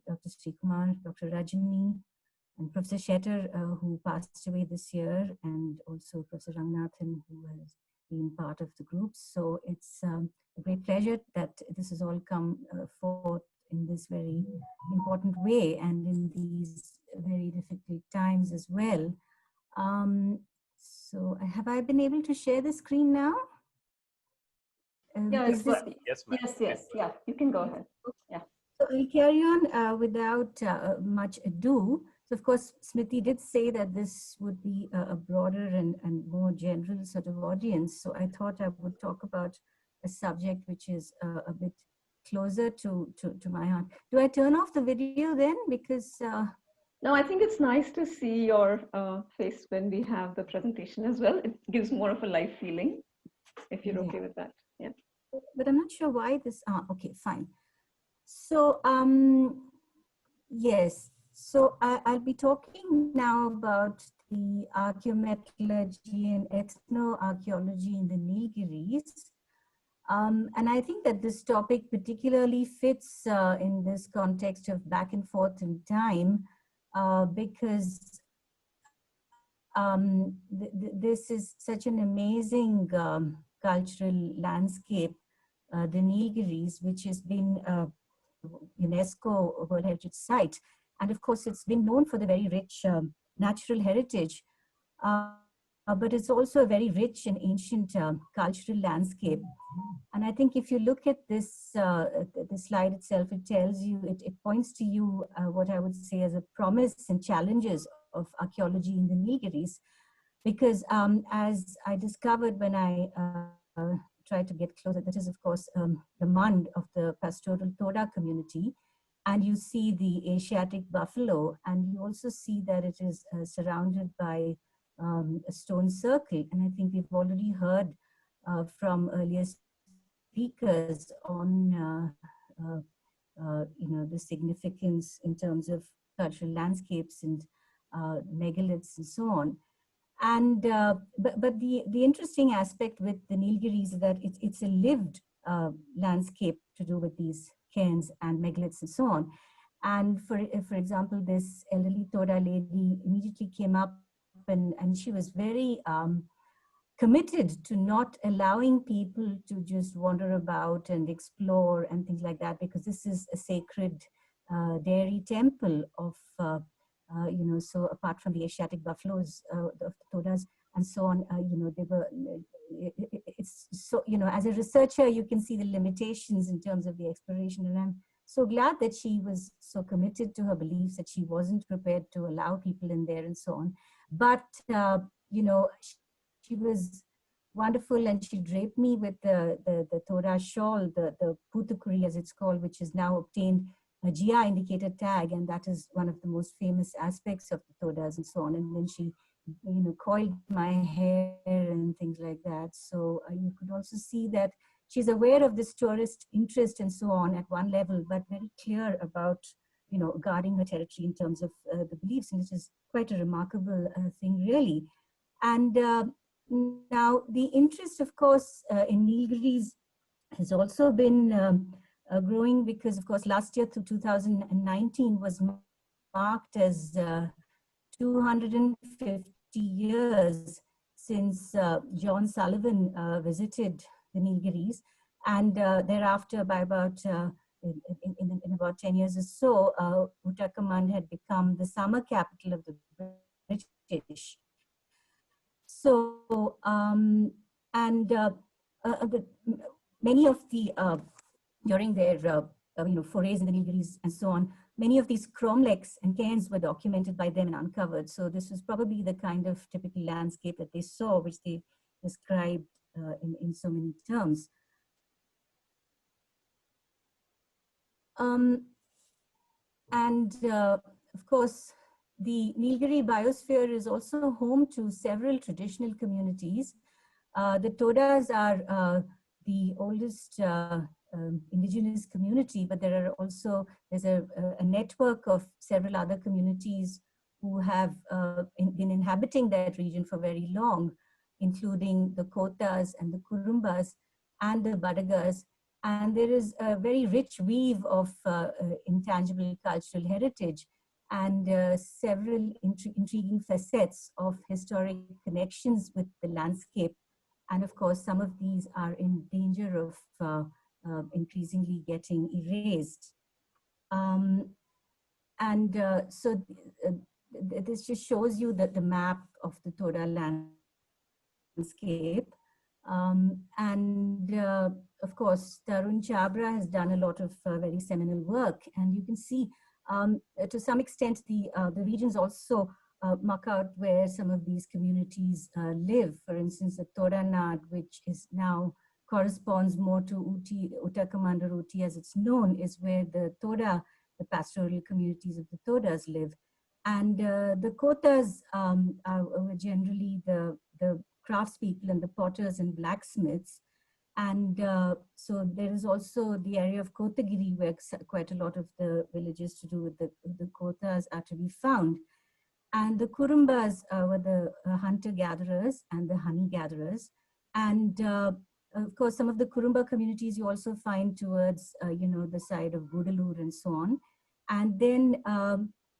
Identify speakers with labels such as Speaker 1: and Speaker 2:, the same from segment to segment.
Speaker 1: Dr. Srikumar, Dr. Rajani, and Professor Shetter, who passed away this year, and also Professor Ranganathan, who has been part of the group. So it's a great pleasure that this has all come forth in this very important way and in these very difficult times as well. So have I been able to share the screen now?
Speaker 2: Yeah,
Speaker 1: is this?
Speaker 2: Yes, yeah, you can go ahead. Yeah.
Speaker 1: So we'll carry on without much ado. So of course, Smriti did say that this would be a broader and more general sort of audience. So I thought I would talk about a subject which is a bit closer to my heart. Do I turn off the video then? Because
Speaker 2: no, I think it's nice to see your face when we have the presentation as well. It gives more of a live feeling, if you're okay with that. Yeah.
Speaker 1: But I'm not sure why this. Okay, fine. So yes. So I'll be talking now about the archaeometallurgy and ethnoarchaeology in the Nilgiris. And I think that this topic particularly fits in this context of back and forth in time, because this is such an amazing cultural landscape, the Nilgiris, which has been UNESCO World Heritage Site. And of course, it's been known for the very rich natural heritage, but it's also a very rich and ancient cultural landscape. And I think if you look at this, the slide itself, it tells you, it points to you what I would say as a promise and challenges of archaeology in the Nilgiris. Because as I discovered when I tried to get closer, that is of course the Mand of the pastoral Toda community. And you see the Asiatic buffalo, and you also see that it is surrounded by a stone circle. And I think we've already heard from earlier speakers on the significance in terms of cultural landscapes and megaliths and so on. And but the interesting aspect with the Nilgiris is that it's a lived landscape to do with these cairns and megaliths and so on. And for example, this elderly Toda lady immediately came up and she was very committed to not allowing people to just wander about and explore and things like that, because this is a sacred dairy temple of, so apart from the Asiatic buffaloes, the Todas and so on, they were, it's so, as a researcher, you can see the limitations in terms of the exploration. And I'm so glad that she was so committed to her beliefs that she wasn't prepared to allow people in there and so on. But, she was wonderful, and she draped me with the Toda shawl, the Putukuri as it's called, which has now obtained a GI indicated tag, and that is one of the most famous aspects of the Todas and so on. And then she, coiled my hair and things like that. So you could also see that she's aware of this tourist interest and so on at one level, but very clear about, guarding her territory in terms of the beliefs, and it is quite a remarkable thing, really. And now the interest, of course, in Nilgiris has also been growing because, of course, last year through 2019 was marked as 250 years since John Sullivan visited the Nilgiris, and thereafter, by about in about 10 years or so, Uttakamand had become the summer capital of the British. So, many of the during their forays in the Nilgiris and so on, many of these cromlechs and cairns were documented by them and uncovered. So this was probably the kind of typical landscape that they saw, which they described in so many terms. Of course, the Nilgiri biosphere is also home to several traditional communities. The Todas are the oldest indigenous community, but there's a network of several other communities who have been inhabiting that region for very long, including the Kotas and the Kurumbas and the Badagas. And there is a very rich weave of intangible cultural heritage and several intriguing facets of historic connections with the landscape. And of course, some of these are in danger of increasingly getting erased. Um, and so this just shows you that the map of the Toda landscape. And of course, Tarun Chabra has done a lot of very seminal work, and you can see to some extent the regions also mark out where some of these communities live. For instance, the Toranad, which is now corresponds more to Uti, Uttakamandar Uti as it's known, is where the Toda, the pastoral communities of the Todas live. And the Kotas are generally the craftspeople and the potters and blacksmiths. And so there is also the area of Kotagiri where quite a lot of the villages to do with the Kotas are to be found. And the Kurumbas were the hunter-gatherers and the honey-gatherers. And of course, some of the Kurumba communities you also find towards, the side of Gudalur and so on. And then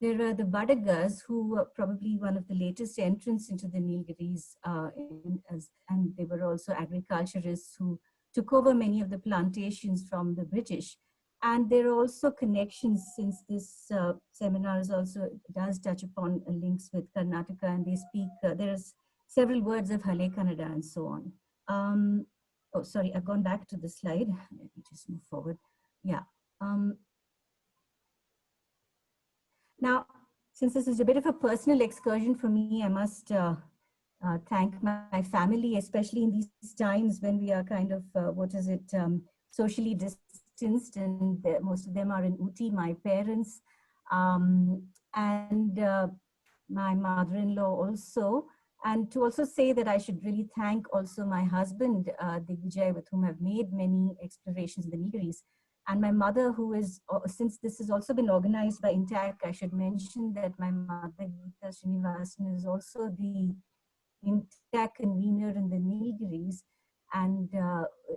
Speaker 1: there are the Badagas, who were probably one of the latest entrants into the Nilgiris, and they were also agriculturists who took over many of the plantations from the British. And there are also connections, since this seminar does touch upon links with Karnataka, and they speak, there's several words of Hale Kannada and so on. Oh, sorry, I've gone back to the slide. Let me just move forward. Yeah. Now, since this is a bit of a personal excursion for me, I must thank my family, especially in these times when we are kind of, socially distanced, and most of them are in Uti, my parents, and my mother-in-law also. And to also say that I should really thank also my husband, Digvijay, with whom I've made many explorations in the Nigris. And my mother, who is, since this has also been organized by INTAC, I should mention that my mother, Geeta Srinivasan, is also the INTAC convener in the Nilgiris, and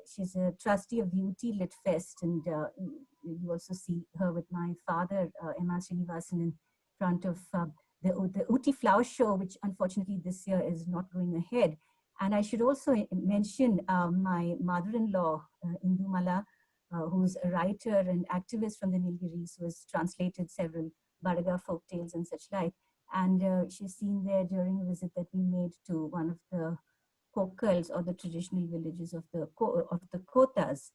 Speaker 1: she's a trustee of the UT Lit Fest, and you also see her with my father, Emma Srinivasan, in front of the Uti Flower Show, which unfortunately this year is not going ahead. And I should also mention my mother-in-law, Indumala, who's a writer and activist from the Nilgiris, who has translated several Badaga folk tales and such like. And she's seen there during a visit that we made to one of the kokals, or the traditional villages of the Kotas.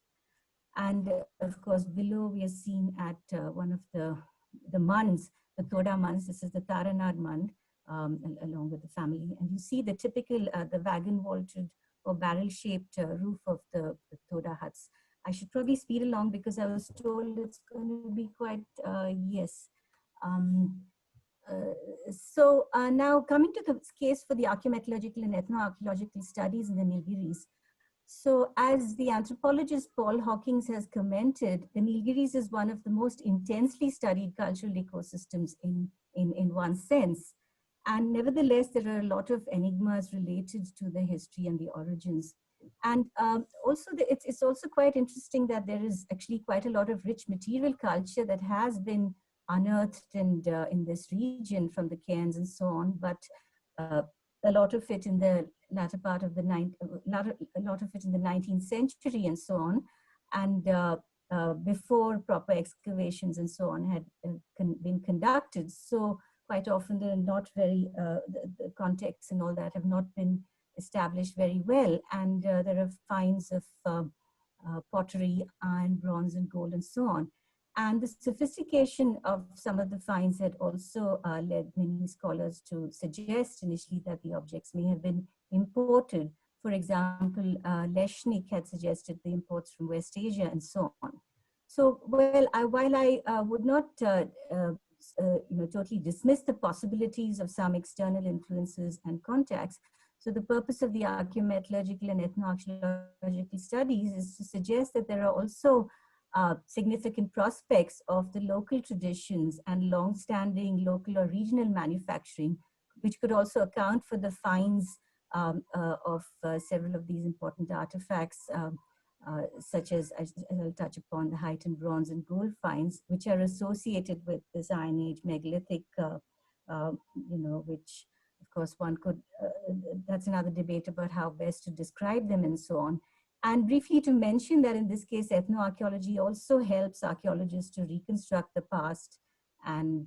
Speaker 1: And of course, below we are seen at one of the Mands, the Toda Mands. This is the Taranad Mand, along with the family. And you see the typical, the wagon vaulted or barrel-shaped roof of the Toda huts. I should probably speed along because I was told it's going to be quite, yes. So now coming to the case for the archaeometallurgical and ethnoarchaeological studies in the Nilgiris. So as the anthropologist Paul Hawkins has commented, the Nilgiris is one of the most intensely studied cultural ecosystems in one sense. And nevertheless, there are a lot of enigmas related to the history and the origins. And also, it's also quite interesting that there is actually quite a lot of rich material culture that has been unearthed in this region from the cairns and so on, but a lot of it in the latter part of the a lot of it in the 19th century and so on, and before proper excavations and so on had been conducted. So quite often they're not very, the contexts and all that have not been established very well, and there are finds of pottery, iron, bronze, and gold, and so on. And the sophistication of some of the finds had also led many scholars to suggest initially that the objects may have been imported. For example, Leshnik had suggested the imports from West Asia and so on. So, well, while I would not totally dismiss the possibilities of some external influences and contacts, so the purpose of the archaeometallurgical and ethnoarchaeological studies is to suggest that there are also significant prospects of the local traditions and long-standing local or regional manufacturing, which could also account for the finds of several of these important artifacts such as I'll touch upon the heightened bronze and gold finds, which are associated with this Iron Age megalithic, which of course one could, that's another debate about how best to describe them and so on. And briefly to mention that in this case, ethnoarchaeology also helps archaeologists to reconstruct the past and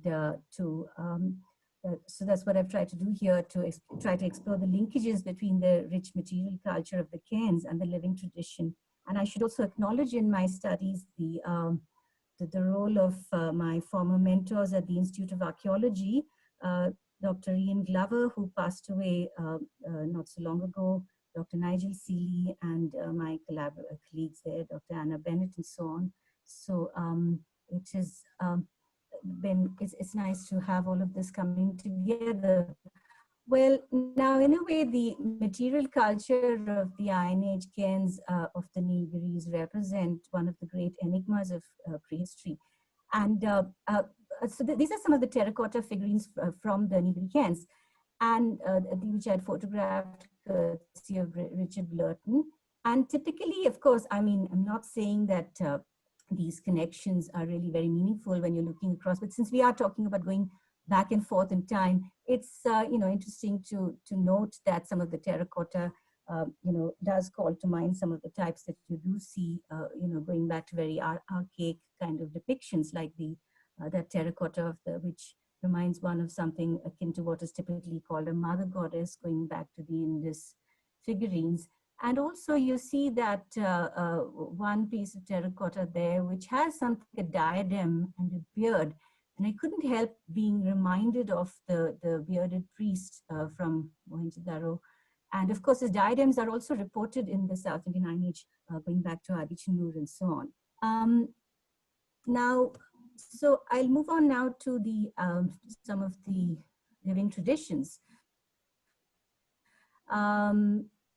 Speaker 1: so that's what I've tried to do here, to try to explore the linkages between the rich material culture of the cairns and the living tradition. And I should also acknowledge in my studies the role of my former mentors at the Institute of Archaeology, Dr. Ian Glover, who passed away not so long ago, Dr. Nigel Seeley, and my colleagues there, Dr. Anna Bennett, and so on. So it has it's nice to have all of this coming together. Well, now in a way, the material culture of the Iron Age cairns of the Nilgiris represent one of the great enigmas of prehistory. And so these are some of the terracotta figurines from the Nilgiri cairns, and which I had photographed courtesy of Richard Blurton. And typically, of course, I mean, I'm not saying that these connections are really very meaningful when you're looking across, but since we are talking about going back and forth in time, it's interesting to note that some of the terracotta does call to mind some of the types that you do see going back to very archaic kind of depictions, like the that terracotta of which reminds one of something akin to what is typically called a mother goddess, going back to the Indus figurines. And also you see that one piece of terracotta there, which has something, a diadem and a beard. And I couldn't help being reminded of the bearded priest from Mohenjo-daro. And of course, his diadems are also reported in the South Indian Iron Age, going back to Adichanur and so on. Now, so I'll move on now to the some of the living traditions.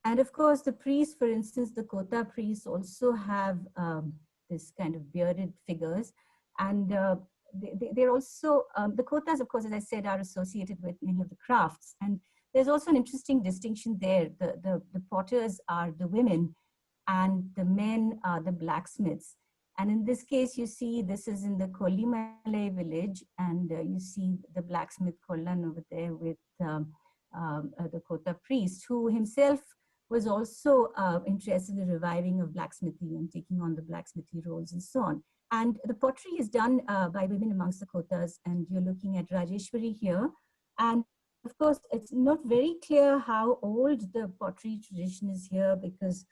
Speaker 1: And of course, the priests, for instance, the Kota priests also have this kind of bearded figures. And they're also, the Kotas, of course, as I said, are associated with many of the crafts. And there's also an interesting distinction there. The potters are the women and the men are the blacksmiths. And in this case, you see, this is in the Kollimalai village, and you see the blacksmith Kollan over there with the Kota priest, who himself was also interested in the reviving of blacksmithing and taking on the blacksmithy roles and so on. And the pottery is done by women amongst the Kotas, and you're looking at Rajeshwari here. And of course, it's not very clear how old the pottery tradition is here, because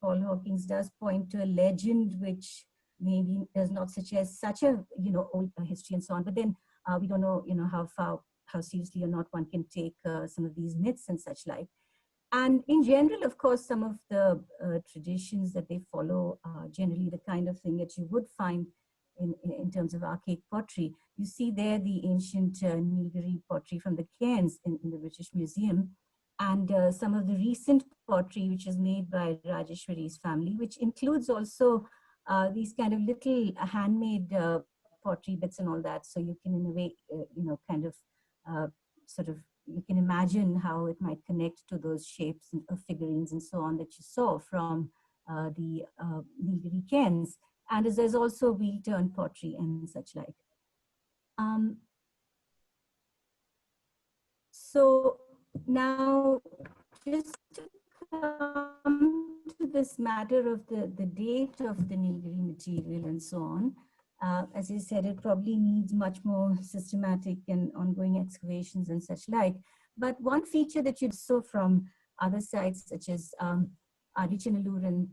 Speaker 1: Paul Hawkins does point to a legend which maybe does not suggest such a old history and so on. But then we don't know how seriously or not one can take some of these myths and such like. And in general, of course, some of the traditions that they follow are generally the kind of thing that you would find in terms of archaic pottery. You see there the ancient Nilgiri pottery from the cairns in the British Museum, and some of the recent pottery which is made by Rajeshwari's family, which includes also these kind of little handmade pottery bits and all that. So you can, in a way, kind of sort of, you can imagine how it might connect to those shapes of figurines and so on that you saw from the Nilgiri cairns. And there's also wheel-turned pottery and such like. So now, just to come to this matter of the date of the Nilgiri material and so on, as you said, it probably needs much more systematic and ongoing excavations and such like. But one feature that you saw from other sites, such as Adichanallur and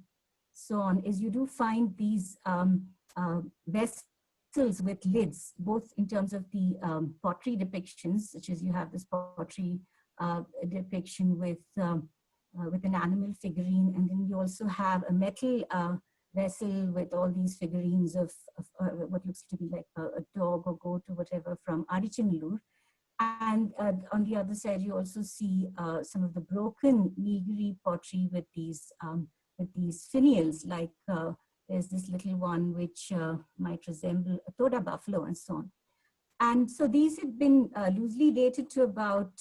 Speaker 1: so on, is you do find these vessels with lids, both in terms of the pottery depictions, such as you have this pottery depiction with an animal figurine, and then you also have a metal vessel with all these figurines of what looks to be like a dog or goat or whatever from Adichanallur. And on the other side, you also see some of the broken Nilgiri pottery with these finials, like there's this little one which might resemble a Toda buffalo and so on. And so these had been loosely dated to about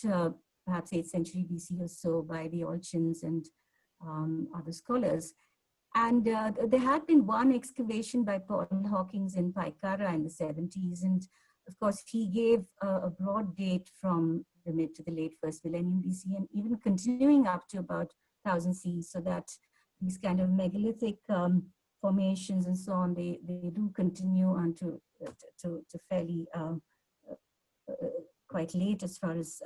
Speaker 1: perhaps 8th century BC or so by the Olchins and other scholars. And there had been one excavation by Paul Hawkins in Paikara in the 70s. And of course, he gave a broad date from the mid to the late first millennium BC, and even continuing up to about 1000 CE, so that these kind of megalithic formations and so on, they do continue on to fairly quite late as far as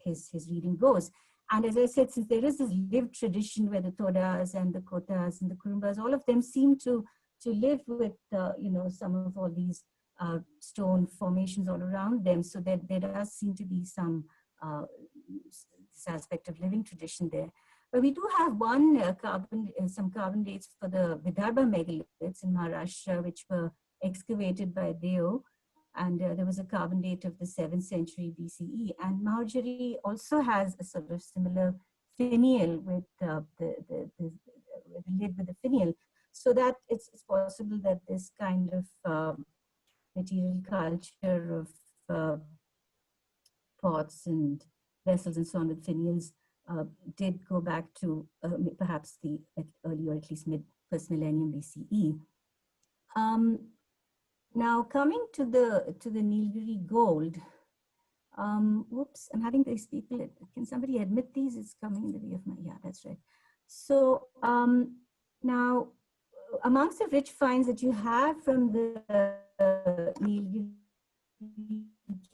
Speaker 1: his reading goes. And as I said, since there is this lived tradition where the Todas and the Kotas and the Kurumbas, all of them seem to live with some of all these stone formations all around them, so that there does seem to be some this aspect of living tradition there. But we do have some carbon dates for the Vidarbha megaliths in Maharashtra, which were excavated by Deo. And there was a carbon date of the 7th century BCE. And Mahajari also has a sort of similar finial with the lid with the finial, so that it's possible that this kind of material culture of pots and vessels and so on with finials did go back to perhaps the early or at least mid first millennium BCE. Now coming to the Nilgiri gold, whoops, I'm having these people, can somebody admit these? It's coming in the way of my, yeah, that's right. So now amongst the rich finds that you have from the Nilgiri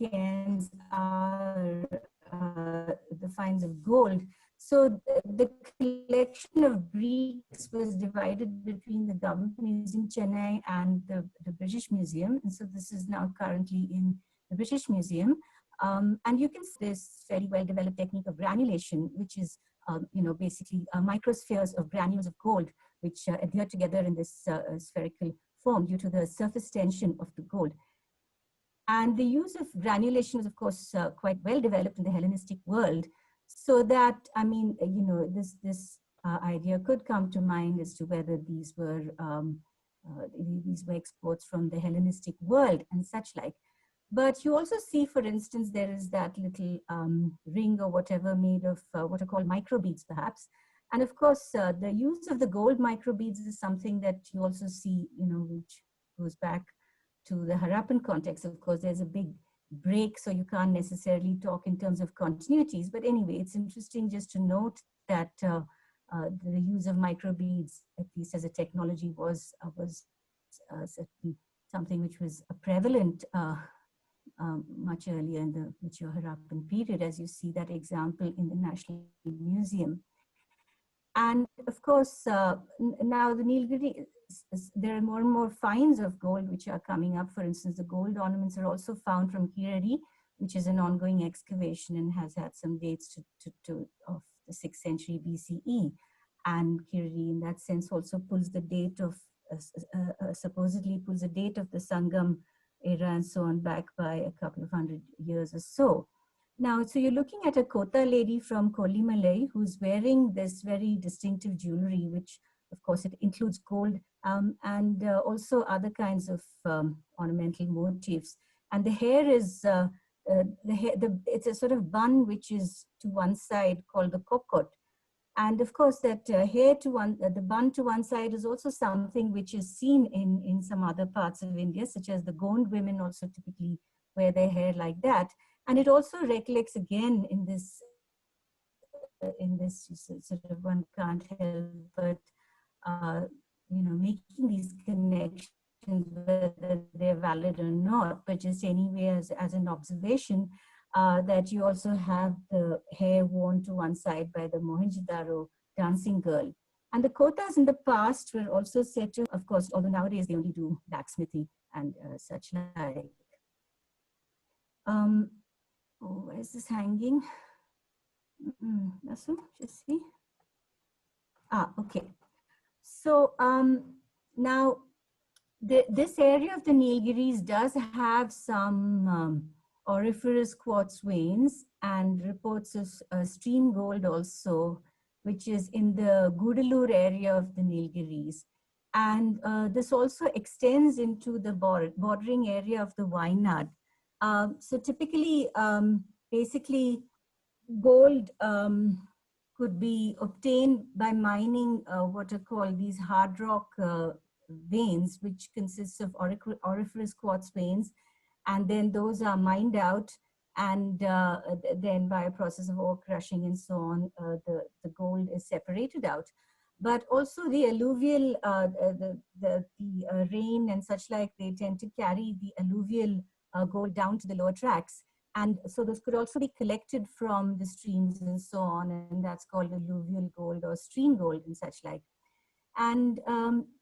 Speaker 1: cairns are the finds of gold. So the collection of bricks was divided between the Government Museum Chennai and the British Museum. And so this is now currently in the British Museum. And you can see this very well developed technique of granulation, which is basically microspheres of granules of gold, which adhere together in this spherical form due to the surface tension of the gold. And the use of granulation was, of course, quite well developed in the Hellenistic world. So that, I mean, this idea could come to mind as to whether these were exports from the Hellenistic world and such like. But you also see, for instance, there is that little ring or whatever made of what are called microbeads, perhaps. And of course, the use of the gold microbeads is something that you also see, which goes back to the Harappan context. Of course, there's a big break, so you can't necessarily talk in terms of continuities. But anyway, it's interesting just to note that the use of microbeads, at least as a technology, was certainly something which was prevalent much earlier in the mature Harappan period, as you see that example in the National Museum. And of course, now the Nilgiri, there are more and more finds of gold which are coming up. For instance, the gold ornaments are also found from Kirari, which is an ongoing excavation and has had some dates of the 6th century BCE. And Kirari, in that sense, also pulls the date of, supposedly pulls the date of the Sangam era and so on back by a couple of 100 years or so. Now, so you're looking at a Kota lady from Kollimalai who's wearing this very distinctive jewelry, which of course it includes gold and also other kinds of ornamental motifs. And the hair is, it's a sort of bun which is to one side called the kokot. And of course that hair to one, the bun to one side is also something which is seen in some other parts of India, such as the Gond women also typically wear their hair like that. And it also recollects again in this sort of, one can't help but making these connections, whether they're valid or not, but just anyway as an observation that you also have the hair worn to one side by the Mohenjo-daro dancing girl. And the Kotas in the past were also said to, of course, although nowadays they only do blacksmithy and such like. Oh, where is this hanging? Nasu, just see. Okay. So now this area of the Nilgiris does have some auriferous quartz veins and reports of stream gold also, which is in the Gudalur area of the Nilgiris. And this also extends into the bordering area of the Wayanad. So typically, basically, gold could be obtained by mining what are called these hard rock veins, which consists of auriferous quartz veins, and then those are mined out, and then by a process of ore crushing and so on, the gold is separated out. But also the alluvial, the rain and such like, they tend to carry the alluvial gold down to the lower tracts. And so those could also be collected from the streams and so on, and that's called alluvial gold or stream gold and such like. And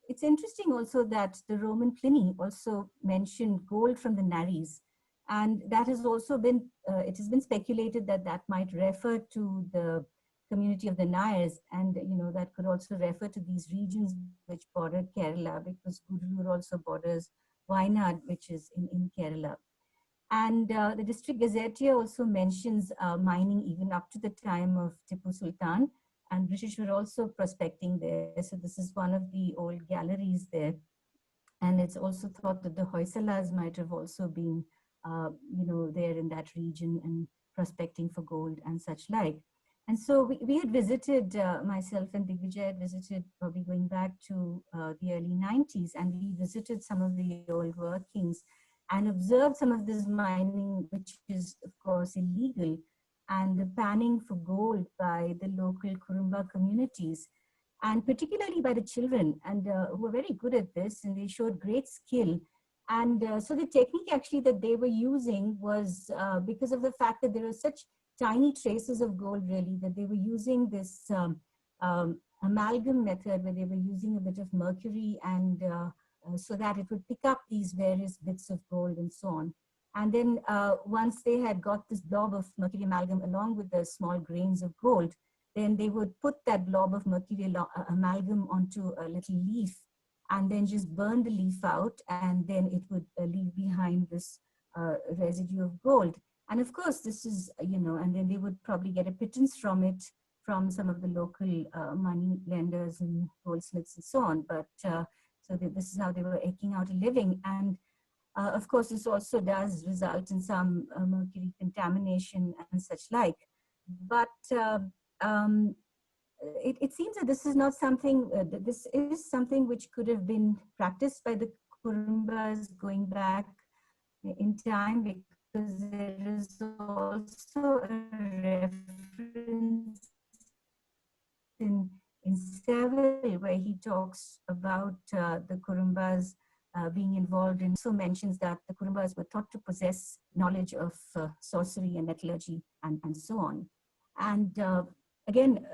Speaker 1: it's interesting also that the Roman Pliny also mentioned gold from the Nigris. And that has also been, it has been speculated that that might refer to the community of the NIAS, and that could also refer to these regions which border Kerala, because Gudalur also borders Wayanad, which is in Kerala. And the district gazetteer also mentions mining even up to the time of Tipu Sultan, and British were also prospecting there. So this is one of the old galleries there. And it's also thought that the Hoysalas might have also been, there in that region and prospecting for gold and such like. And so we had visited, myself and Digvijay had visited, probably going back to the early 90s, and we visited some of the old workings and observed some of this mining, which is of course illegal, and the panning for gold by the local Kurumba communities, and particularly by the children, and who were very good at this, and they showed great skill. And so the technique actually that they were using was because of the fact that there were such tiny traces of gold, really, that they were using this amalgam method, where they were using a bit of mercury and so that it would pick up these various bits of gold and so on. And then once they had got this blob of mercury amalgam along with the small grains of gold, then they would put that blob of mercury amalgam onto a little leaf and then just burn the leaf out, and then it would leave behind this residue of gold. And of course, this is, and then they would probably get a pittance from it from some of the local money lenders and goldsmiths and so on. But so this is how they were eking out a living. And of course, this also does result in some mercury contamination and such like. But it seems that this is not something, this is something which could have been practiced by the Kurumbas going back in time, because there is also a reference in Seville, where he talks about the Kurumbas being involved in, so mentions that the Kurumbas were thought to possess knowledge of sorcery and metallurgy and so on. And again,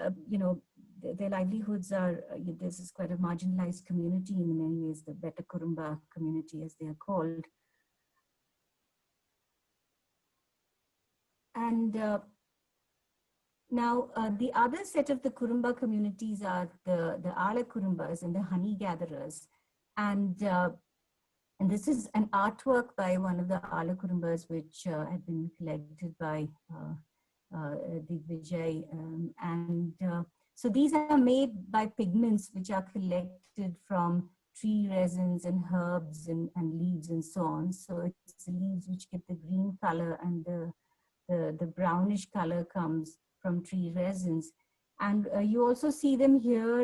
Speaker 1: their livelihoods are, this is quite a marginalized community in many ways, the Beta Kurumba community as they are called. And now, the other set of the Kurumba communities are the Aala Kurumbas and the honey gatherers. And this is an artwork by one of the Aala Kurumbas, which had been collected by Digvijay. So these are made by pigments which are collected from tree resins and herbs and leaves and so on. So it's the leaves which give the green color, and the brownish color comes from tree resins. And you also see them here,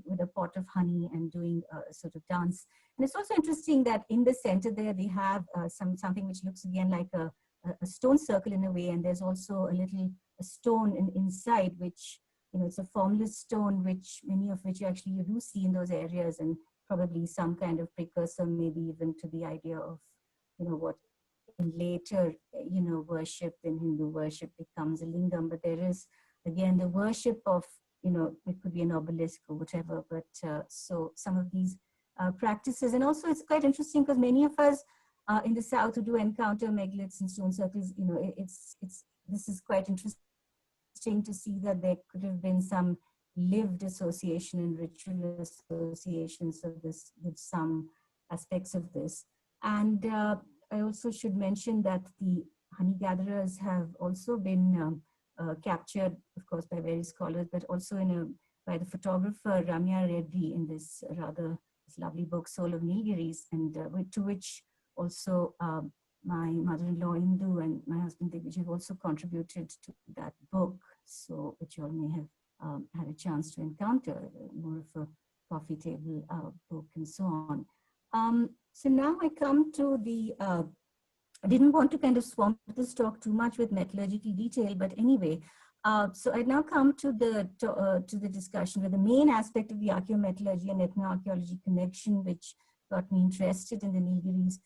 Speaker 1: with a pot of honey and doing a sort of dance. And it's also interesting that in the center there, they have something which looks again like a stone circle in a way. And there's also a little stone inside, which, it's a formless stone, which many of which actually you do see in those areas, and probably some kind of precursor, maybe even to the idea of, what in later, worship in Hindu worship becomes a lingam. But there is, again, the worship of, it could be an obelisk or whatever. But so some of these practices, and also it's quite interesting because many of us in the South who do encounter megaliths and stone circles, this is quite interesting to see that there could have been some lived association and ritual associations of this with some aspects of this. And I also should mention that the honey gatherers have also been captured, of course, by various scholars, but also by the photographer Ramya Reddy in this lovely book, Soul of Nilgiris, and to which also my mother-in-law Indu and my husband Digvijay have also contributed to that book. so which you all may have had a chance to encounter, more of a coffee table book and so on. So now I come to the, I didn't want to kind of swamp this talk too much with metallurgical detail, but anyway, so I now come to the discussion where the main aspect of the archaeometallurgy and ethnoarchaeology connection, which got me interested in the Nilgiris,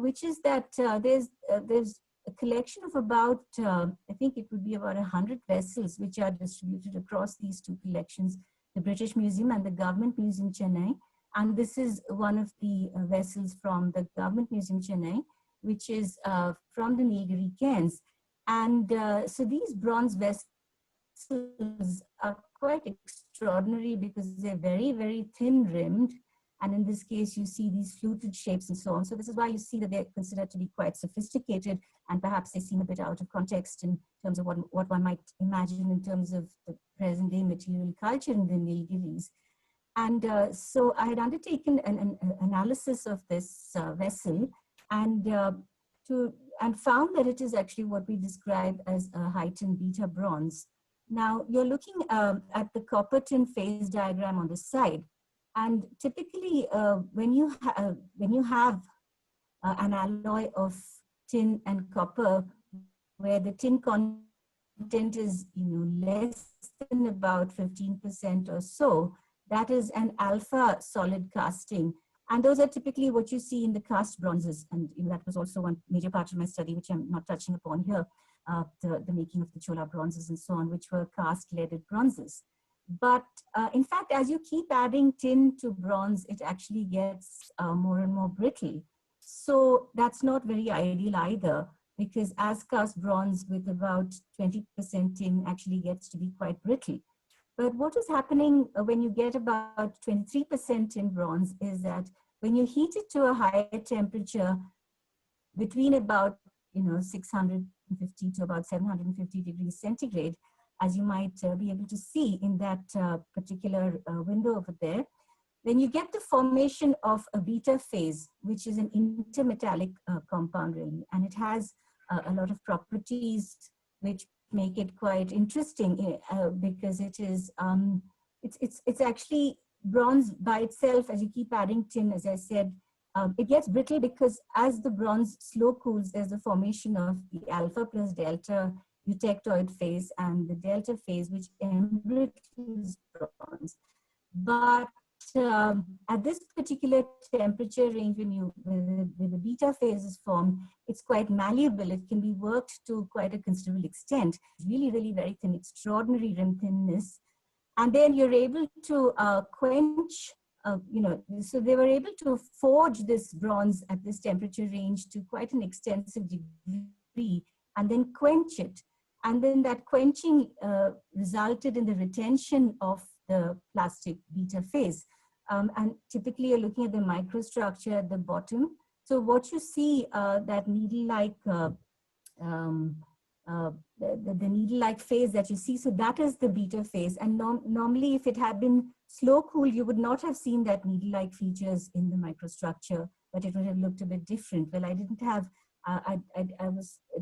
Speaker 1: which is that there's a collection of about, I think it would be about 100 vessels, which are distributed across these two collections, the British Museum and the Government Museum, Chennai. And this is one of the vessels from the Government Museum, Chennai, which is from the Nilgiri cairns. And so these bronze vessels are quite extraordinary because they're very, very thin rimmed. And in this case, you see these fluted shapes and so on. So this is why you see that they're considered to be quite sophisticated, and perhaps they seem a bit out of context in terms of what one might imagine in terms of the present day material culture in the Nilgiris. And so I had undertaken an analysis of this vessel and found that it is actually what we describe as a heightened beta bronze. Now you're looking at the copper tin phase diagram on the side. And typically, when you have an alloy of tin and copper, where the tin content is less than about 15% or so, that is an alpha solid casting, and those are typically what you see in the cast bronzes. And that was also one major part of my study, which I'm not touching upon here, the making of the Chola bronzes and so on, which were cast leaded bronzes. But in fact, as you keep adding tin to bronze, it actually gets more and more brittle. So that's not very ideal either, because as cast bronze with about 20% tin actually gets to be quite brittle. But what is happening when you get about 23% tin bronze is that when you heat it to a higher temperature, between about 650 to about 750 degrees centigrade, as you might be able to see in that particular window over there, then you get the formation of a beta phase, which is an intermetallic compound really, and it has a lot of properties which make it quite interesting because it is it's actually bronze by itself. As you keep adding tin, as I said, it gets brittle because as the bronze slow cools, there's the formation of the alpha plus delta eutectoid phase and the delta phase, which embrittles bronze. But at this particular temperature range, when the beta phase is formed, it's quite malleable. It can be worked to quite a considerable extent. It's really, really very thin, extraordinary rim thinness. And then you're able to quench, so they were able to forge this bronze at this temperature range to quite an extensive degree and then quench it. And then that quenching resulted in the retention of the plastic beta phase. And typically you're looking at the microstructure at the bottom. So what you see, that needle-like, the needle-like phase that you see, so that is the beta phase. And normally if it had been slow cool, you would not have seen that needle-like features in the microstructure, but it would have looked a bit different. Well, I didn't have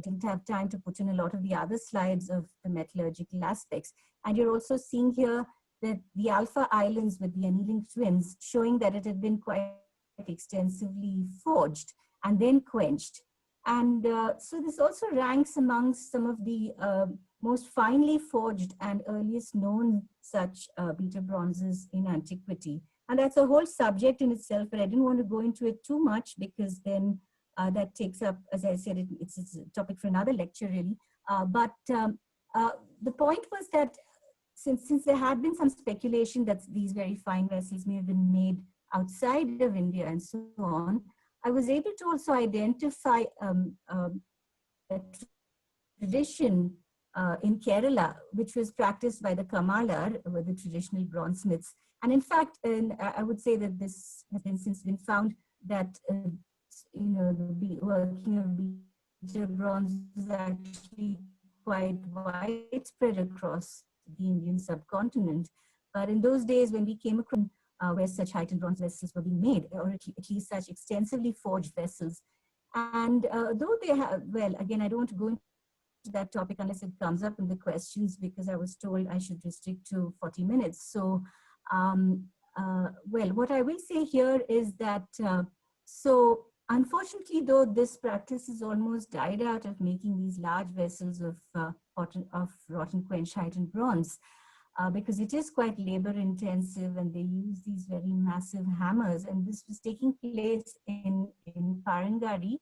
Speaker 1: didn't have time to put in a lot of the other slides of the metallurgical aspects. And you're also seeing here that the alpha islands with the annealing twins, showing that it had been quite extensively forged and then quenched. And so this also ranks amongst some of the most finely forged and earliest known such beta bronzes in antiquity. And that's a whole subject in itself, but I didn't want to go into it too much because then that takes up, as I said, it's a topic for another lecture really. But the point was that since there had been some speculation that these very fine vessels may have been made outside of India and so on, I was able to also identify a tradition in Kerala, which was practiced by the Kamalar, with the traditional bronzesmiths. And in fact, I would say that this has been since been found that the working of beta bronze is actually quite widespread across the Indian subcontinent. But in those days when we came across where such heightened bronze vessels were being made, or at least such extensively forged vessels. And though they have, well, again, I don't want to go into to that topic unless it comes up in the questions, because I was told I should restrict to 40 minutes. So, well, what I will say here is that, so unfortunately, though, this practice has almost died out of making these large vessels of, rotten quench heightened bronze, because it is quite labor intensive and they use these very massive hammers. And this was taking place in Parangari.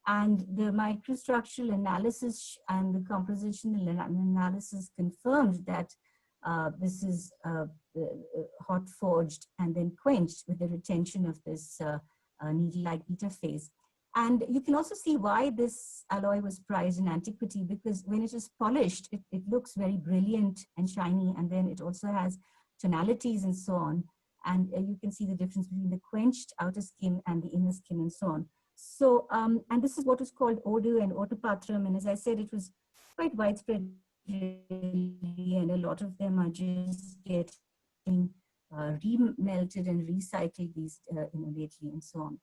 Speaker 1: And the microstructural analysis and the compositional analysis confirmed that this is hot forged and then quenched with the retention of this needle-like beta phase. And you can also see why this alloy was prized in antiquity, because when it is polished, it looks very brilliant and shiny, and then it also has tonalities and so on. And you can see the difference between the quenched outer skin and the inner skin and so on. So, and this is what is called Odu and Otopatram. And as I said, it was quite widespread, really, and a lot of them are just getting remelted and recycled these, lately and so on.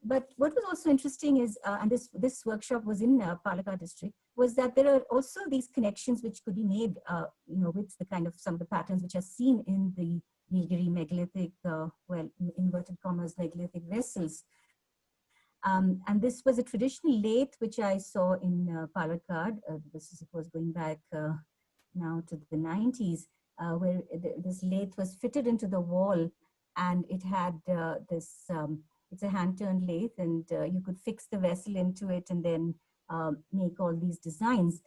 Speaker 1: But what was also interesting is, and this workshop was in Palakkad district, was that there are also these connections which could be made, with the kind of some of the patterns which are seen in the Nilgiri megalithic, well, in inverted commas, megalithic vessels. And this was a traditional lathe which I saw in Palakkad. This is, of course, going back now to the 90s, where this lathe was fitted into the wall, and it had this, it's a hand-turned lathe, and you could fix the vessel into it and then make all these designs,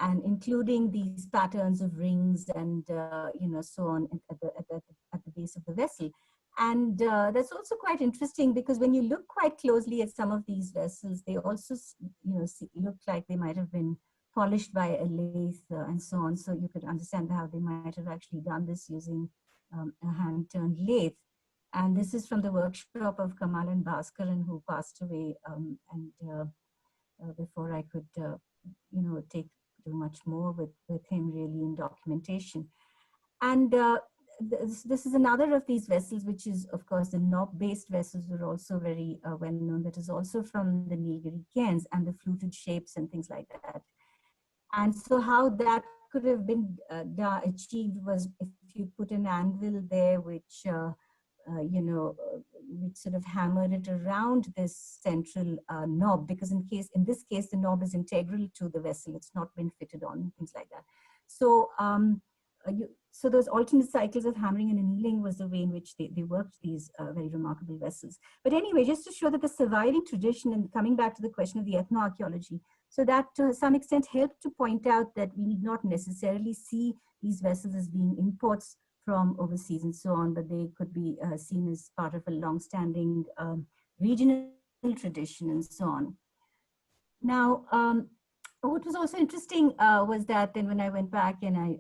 Speaker 1: and including these patterns of rings and so on at the base of the vessel. And that's also quite interesting, because when you look quite closely at some of these vessels, they also look like they might have been polished by a lathe and so on. So you could understand how they might have actually done this using a hand-turned lathe. And this is from the workshop of Kamal and Bhaskaran, who passed away, before I could do much more with him really in documentation. And this is another of these vessels, which is, of course, the knob-based vessels were also very well known. That is also from the Nilgiri cairns, and the fluted shapes and things like that. And so how that could have been achieved was if you put an anvil there, which which sort of hammered it around this central knob, because in this case, the knob is integral to the vessel. It's not been fitted on, things like that. So, so those alternate cycles of hammering and annealing was the way in which they worked these very remarkable vessels. But anyway, just to show that the surviving tradition, and coming back to the question of the ethnoarchaeology, so that to some extent helped to point out that we need not necessarily see these vessels as being imports from overseas and so on, but they could be seen as part of a long-standing regional tradition and so on. Now, what was also interesting was that then when I went back and I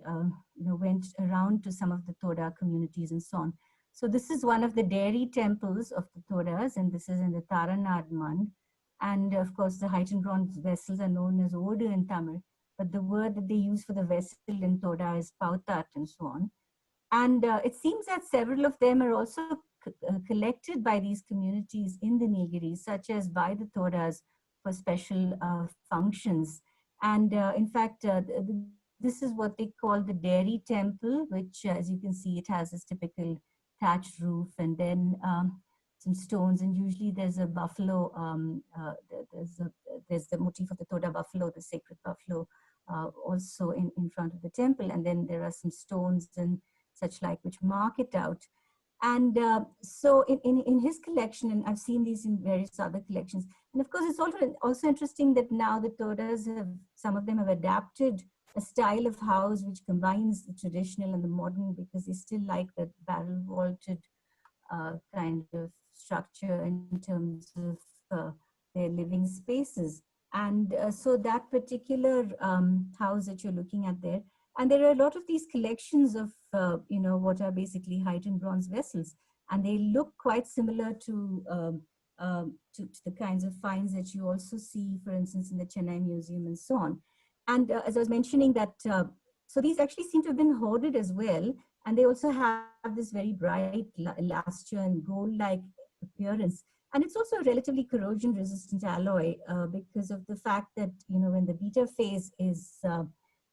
Speaker 1: went around to some of the Toda communities and so on. So this is one of the dairy temples of the Todas, and this is in the Taranad Mand. And of course, the heightened bronze vessels are known as Odu in Tamil, but the word that they use for the vessel in Toda is Pautat and so on. And it seems that several of them are also collected by these communities in the Nilgiris, such as by the Todas for special functions. And in fact, this is what they call the dairy temple, which, as you can see, it has this typical thatched roof, and then some stones, and usually there's a buffalo, there's the motif of the Toda buffalo, the sacred buffalo, also in front of the temple, and then there are some stones and such like which mark it out. And so in his collection, and I've seen these in various other collections, and of course it's also interesting that now the Todas some of them have adapted a style of house which combines the traditional and the modern, because they still like that barrel vaulted kind of structure in terms of their living spaces. And so that particular house that you're looking at there, and there are a lot of these collections of, what are basically heightened bronze vessels, and they look quite similar to the kinds of finds that you also see, for instance, in the Chennai Museum and so on. And as I was mentioning that, so these actually seem to have been hoarded as well, and they also have this very bright luster and gold-like appearance. And it's also a relatively corrosion resistant alloy because of the fact that, when the beta phase is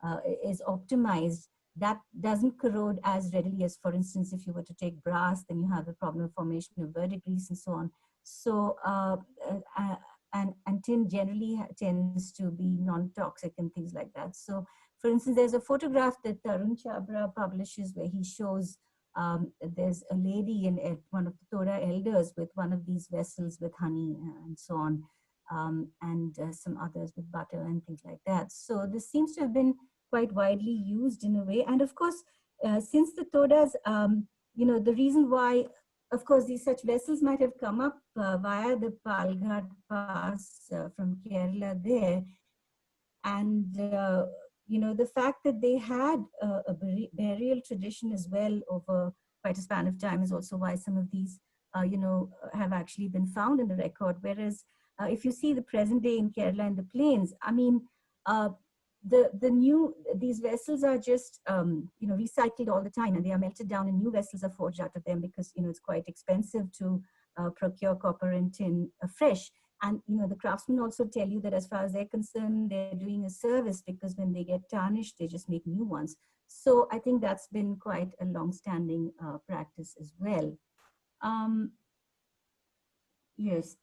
Speaker 1: optimized, that doesn't corrode as readily as, for instance, if you were to take brass, then you have the problem of formation of verdigris and so on. So, and tin generally tends to be non-toxic and things like that. So, for instance, there's a photograph that Tarun Chabra publishes where he shows there's a lady in one of the Toda elders with one of these vessels with honey and so on, and some others with butter and things like that. So this seems to have been quite widely used in a way. And of course, since the Todas, the reason why, of course, these such vessels might have come up via the Palghat Pass from Kerala there. And, the fact that they had a burial tradition as well over quite a span of time is also why some of these, have actually been found in the record. Whereas if you see the present day in Kerala in the plains, I mean, these vessels are just, recycled all the time, and they are melted down and new vessels are forged out of them because, it's quite expensive to procure copper and tin fresh. And, the craftsmen also tell you that as far as they're concerned, they're doing a service because when they get tarnished, they just make new ones. So I think that's been quite a long-standing practice as well. Yes.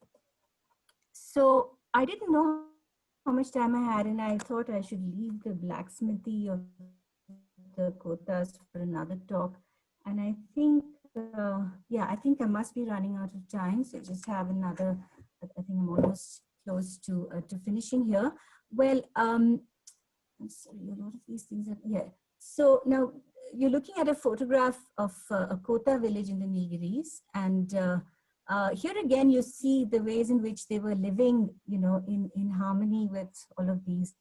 Speaker 1: So I didn't know how much time I had, and I thought I should leave the blacksmithy of the kotas for another talk. And I think, I think I must be running out of time. So just have another, I think I'm almost close to finishing here. Well, I'm sorry, a lot of these things are, yeah. So now you're looking at a photograph of a Kota village in the Nilgiris, and here again, you see the ways in which they were living, in harmony with all of these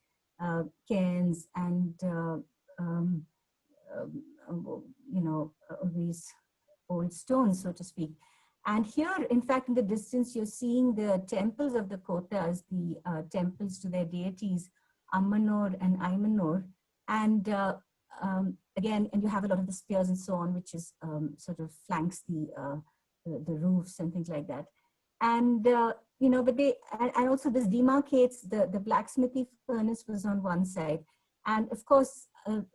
Speaker 1: cairns and, these old stones, so to speak. And here, in fact, in the distance, you're seeing the temples of the Kotas, the temples to their deities, Ammanor and Aimanor. And again, and you have a lot of the spears and so on, which is sort of flanks the roofs and things like that. And, but they, and also this demarcates the blacksmithy furnace was on one side. And of course,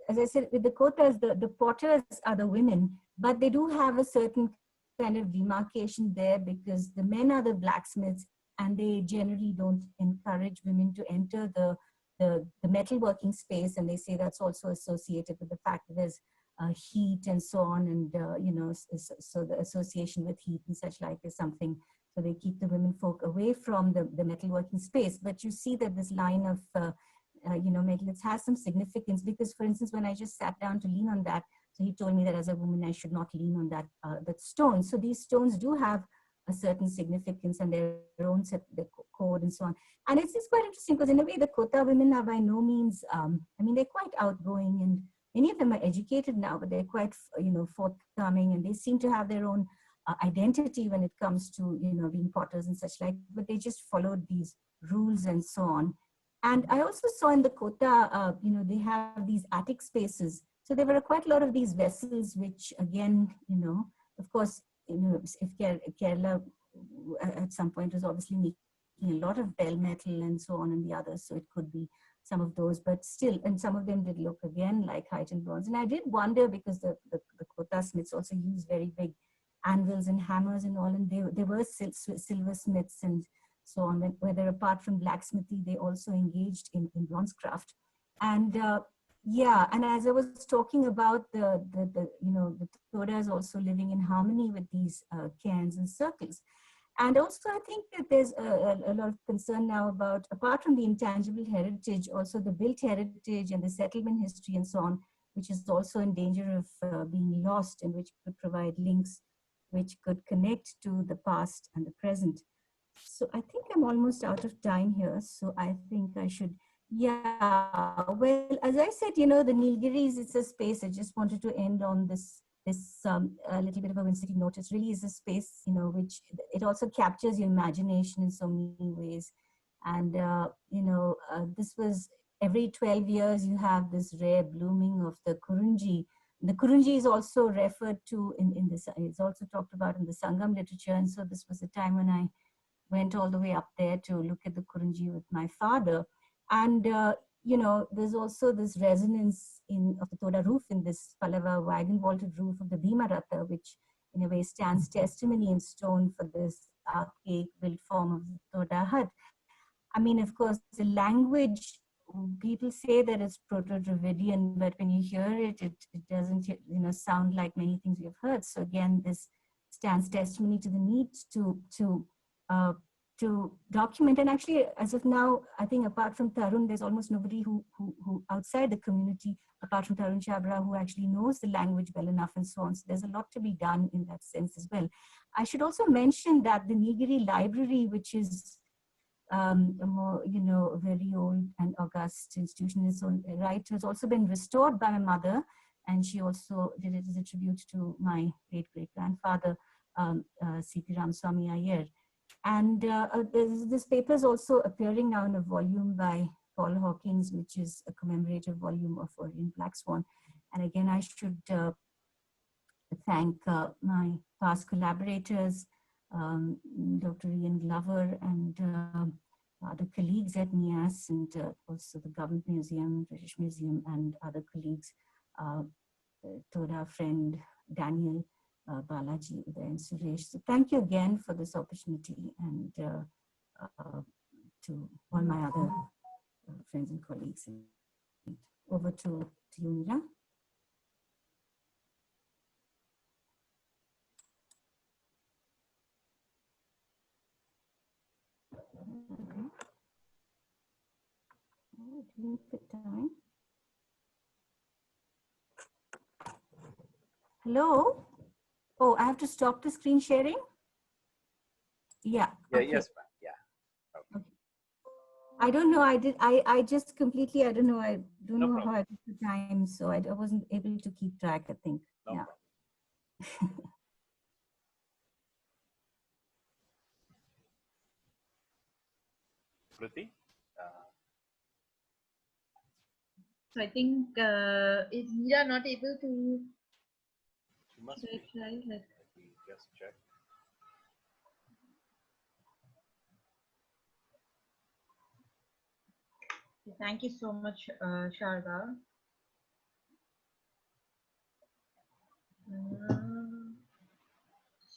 Speaker 1: as I said, with the Kotas, the potters are the women, but they do have a certain kind of demarcation there because the men are the blacksmiths and they generally don't encourage women to enter the metalworking space. And they say that's also associated with the fact that there's heat and so on. And, so the association with heat and such like is something. So they keep the women folk away from the metalworking space. But you see that this line of, metal, it has some significance because, for instance, when I just sat down to lean on that, so he told me that as a woman, I should not lean on that stone. So these stones do have a certain significance and their own set, their code and so on. And it's quite interesting because in a way, the Kota women are by no means, they're quite outgoing and many of them are educated now, but they're quite, forthcoming and they seem to have their own identity when it comes to, being potters and such like, but they just followed these rules and so on. And I also saw in the Kota, they have these attic spaces. So there were quite a lot of these vessels, which again, of course, if Kerala at some point was obviously making a lot of bell metal and so on and the others, so it could be some of those, but still, and some of them did look again like heightened bronze. And I did wonder because the Kota smiths also use very big anvils and hammers and all, and they were silversmiths and so on, whether apart from blacksmithy, they also engaged in bronze craft. And and as I was talking about the Todas also living in harmony with these cairns and circles. And also I think that there's a lot of concern now about, apart from the intangible heritage, also the built heritage and the settlement history and so on, which is also in danger of being lost and which could provide links which could connect to the past and the present. So I think I'm almost out of time here. So I think I should, well, as I said, the Nilgiris, it's a space. I just wanted to end on this a little bit of a Winston note. It really is a space, which it also captures your imagination in so many ways. And, this was every 12 years, you have this rare blooming of the Kurunji. The Kurunji is also referred to in this, it's also talked about in the Sangam literature. And so this was a time when I went all the way up there to look at the Kurunji with my father. And, there's also this resonance of the Toda roof in this Pallava wagon vaulted roof of the Bhima Ratha, which in a way stands testimony in stone for this archaic built form of the Toda hut. I mean, of course, the language, people say that it's Proto-Dravidian, but when you hear it, it doesn't, sound like many things we've heard. So again, this stands testimony to the need to document. And actually, as of now, I think apart from Tarun, there's almost nobody who outside the community, apart from Tarun Chabra, who actually knows the language well enough and so on. So there's a lot to be done in that sense as well. I should also mention that the Nilgiri Library, which is a more, a very old and august institution in its own right, has also been restored by my mother, and she also did it as a tribute to my great-great-grandfather, C.P. Ramaswamy Iyer. And this paper is also appearing now in a volume by Paul Hawkins, which is a commemorative volume of Orient Black Swan. And again, I should thank my past collaborators, Dr. Ian Glover and other colleagues at NIAS, and also the Government Museum, British Museum, and other colleagues, Toda friend Daniel, Balaji, Uday, and Suresh. So thank you again for this opportunity, and to all my other friends and colleagues. And over to you, Mira. Time. Hello? Oh, I have to stop the screen sharing? Yeah.
Speaker 3: Yeah,
Speaker 1: okay.
Speaker 3: yes, ma'am. Yeah.
Speaker 1: Okay. I don't know. I just completely, I don't know. I don't know how I took the time. So I wasn't able to keep track, I think.
Speaker 3: No
Speaker 1: yeah.
Speaker 3: Priti?
Speaker 4: So I think is Mira not able to?
Speaker 3: She must
Speaker 4: try?
Speaker 3: Let me just check.
Speaker 4: Thank you so much, Sharada.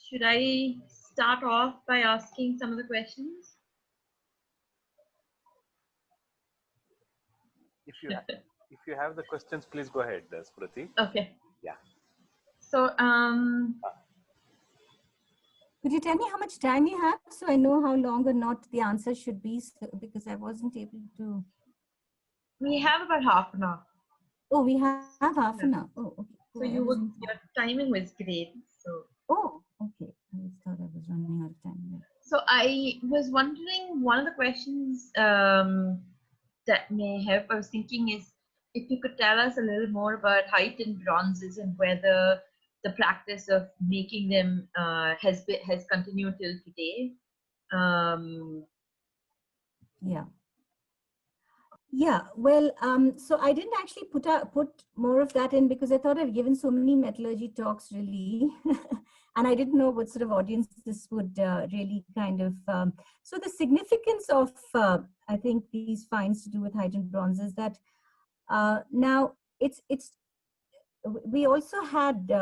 Speaker 4: Should I start off by asking some of the questions?
Speaker 3: If you have the questions, please go ahead, Smriti.
Speaker 4: Okay.
Speaker 3: Yeah.
Speaker 4: So,
Speaker 1: could you tell me how much time you have so I know how long or not the answer should be, because I wasn't able to.
Speaker 4: We have about half an hour.
Speaker 1: Oh, we have half an hour. Oh, okay.
Speaker 4: So your timing was great. So.
Speaker 1: Oh, okay. I thought I was running out of time.
Speaker 4: So I was wondering, one of the questions that may help, I was thinking, is if you could tell us a little more about heightened bronzes and whether the practice of making them has continued till today.
Speaker 1: Yeah. Yeah, well, so I didn't actually put more of that in because I thought I've given so many metallurgy talks really, and I didn't know what sort of audience this would really kind of. So the significance of, I think, these finds to do with heightened bronzes that now we also had,